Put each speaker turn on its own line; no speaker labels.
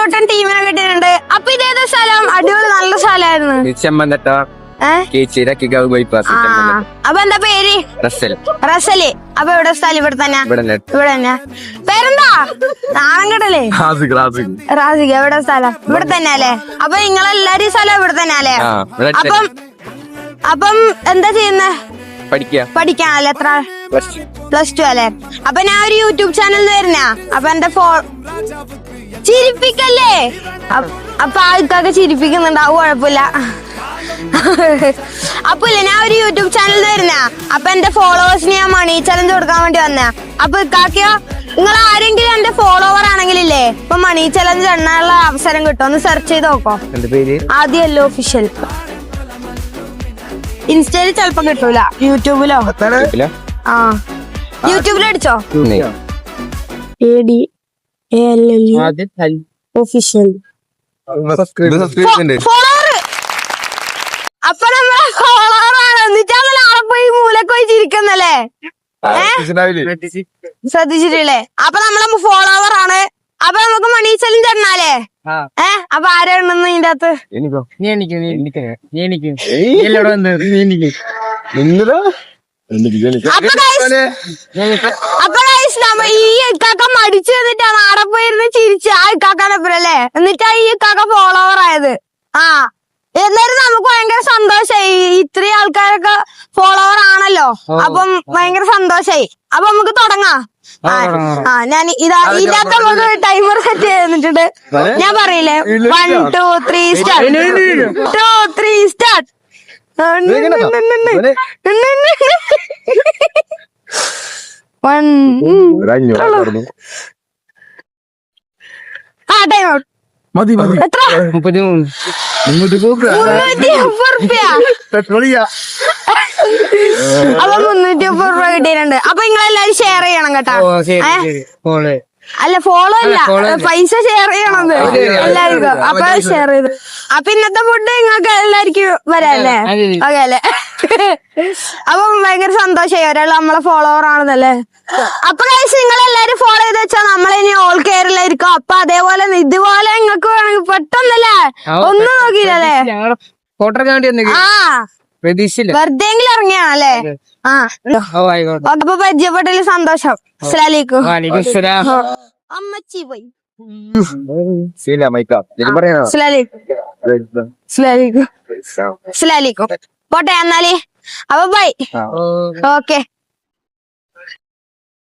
പൊട്ടൻ ടീമിനെ കിട്ടിയിട്ടുണ്ട്. അപ്പൊ ഇതേത് സ്ഥലം? അടിപൊളി നല്ല സ്ഥലമായിരുന്നു. അപ്പൊ എന്താ പേര്? റസല്. അപ്പൊ എവിടെ സ്ഥലം? ഇവിടെ തന്നെ. ഇവിടെ തന്നെ. പേരെന്താ? നാണം കേട്ടല്ലേ? റാസിക. എവിടെ സ്ഥലം? ഇവിടെ തന്നെ അല്ലേ? അപ്പൊ നിങ്ങളെല്ലാരും സ്ഥലം ഇവിടെ തന്നെ അല്ലേ? അപ്പം എന്താ ചെയ്യുന്നേ? പഠിക്കാനല്ലേ? എത്ര? +2 അല്ലേ? അപ്പൊ ഞാൻ ഒരു യൂട്യൂബ് ചാനലിൽ വരുന്ന. അപ്പൊ എന്റെ ചിരിപ്പിക്കല്ലേ? അപ്പൊ ആൾക്കാർക്ക് ചിരിപ്പിക്കുന്നുണ്ടാവും, കുഴപ്പമില്ല. അപ്പൊ ഇല്ല, ഞാൻ ഒരു യൂട്യൂബ് ചാനലിൽ വരുന്ന. അപ്പൊ എന്റെ ഫോളോവേഴ്സിന് ഞാൻ മണി ചലഞ്ച് കൊടുക്കാൻ വേണ്ടി വന്ന. അപ്പൊ ഇക്കാക്കയോ നിങ്ങൾ ആരെങ്കിലും എന്റെ ഫോളോവർ ആണെങ്കിലില്ലേ ഇപ്പൊ മണി ചലഞ്ച് എണ്ണാനുള്ള അവസരം കിട്ടും. ഒന്ന് സെർച്ച് ചെയ്ത് നോക്കോ. ആദ്യമല്ലോ ഒഫീഷ്യൽ. ഇൻസ്റ്റയില് ചെലപ്പോ കിട്ടൂല, യൂട്യൂബിലോ. യൂട്യൂബിലടിച്ചോ ഒഫീഷ്യൽ. അപ്പൊ നമ്മളെ ഫോളോവറാണ്. എന്നിട്ടാ നാളെ പോയി മൂലക്ക് പോയി ചിരിക്കുന്നല്ലേ? ശ്രദ്ധിച്ചിട്ടില്ലേ? അപ്പൊ നമ്മളെ ഫോളോവർ ആണ്. അപ്പൊ നമുക്ക് മണി ചലഞ്ച് എണ്ണാലേ? അപ്പൊ ആരാ എണ്ണുന്നു ഇതിന്റെ അകത്ത്? അപ്പൊ ഈ ഇക്കാക്ക മടിച്ചു എന്നിട്ടാണ് ആടെ പോയിരുന്ന് ചിരിച്ച് ആ ഇക്കാക്കാനപ്പുറല്ലേ? എന്നിട്ടാ ഈ ഇക്കാക്ക ഫോളോവർ ആയത്. എന്നാലും നമുക്ക് ഭയങ്കര സന്തോഷായി. ഇത്രയും ആൾക്കാരൊക്കെ ഫോളോവർ ആണല്ലോ. അപ്പം ഭയങ്കര സന്തോഷായി. അപ്പൊ നമുക്ക് തുടങ്ങാം. ഞാൻ ഇതിനകത്ത് നമുക്ക് ടൈമർ സെറ്റ് ചെയ്തിട്ടുണ്ട്. ഞാൻ പറയില്ലേ? 1 2 3 സ്റ്റാർട്ട്. 2 3 സ്റ്റാർട്ട്. Time out. എത്ര? 350 അപ്പൊ 350 രൂപ കിട്ടിയിട്ടുണ്ട്. അപ്പൊ നിങ്ങളെല്ലാരും ഷെയർ ചെയ്യണം കേട്ടാ. അല്ല ഫോളോ അല്ല, പൈസ ഷെയർ ചെയ്യണം എല്ലാവർക്കും. അപ്പൊ ഷെയർ ചെയ്ത്. അപ്പൊ ഇന്നത്തെ ഫുഡ് നിങ്ങൾക്ക് എല്ലാവർക്കും വരാല്ലേ? ഓക്കെ അല്ലേ? അപ്പൊ ഭയങ്കര സന്തോഷമായി. ഒരാൾ നമ്മളെ ഫോളോവർ ആണെന്നല്ലേ? അപ്പൊ നിങ്ങൾ എല്ലാരും ഫോളോ ചെയ്ത് വെച്ചാൽ നമ്മളിനി ഓൾ കേരളായിരിക്കും. അപ്പൊ അതേപോലെ ഇതുപോലെ നിങ്ങൾക്ക് വേണമെങ്കിൽ പെട്ടെന്നല്ലേ ഒന്നും നോക്കിയില്ലല്ലേ? വെറുതെ ഇറങ്ങിയാണല്ലേ? അപ്പൊ പരിചയപ്പെട്ടതിൽ സന്തോഷം. അസ്സലാമലൈക്കും. അമ്മച്ചി പോയി. അസ്സലാമലൈക്കും. പോട്ടെ എന്നാലേ. അപ്പൊ ബൈ. ഓക്കെ.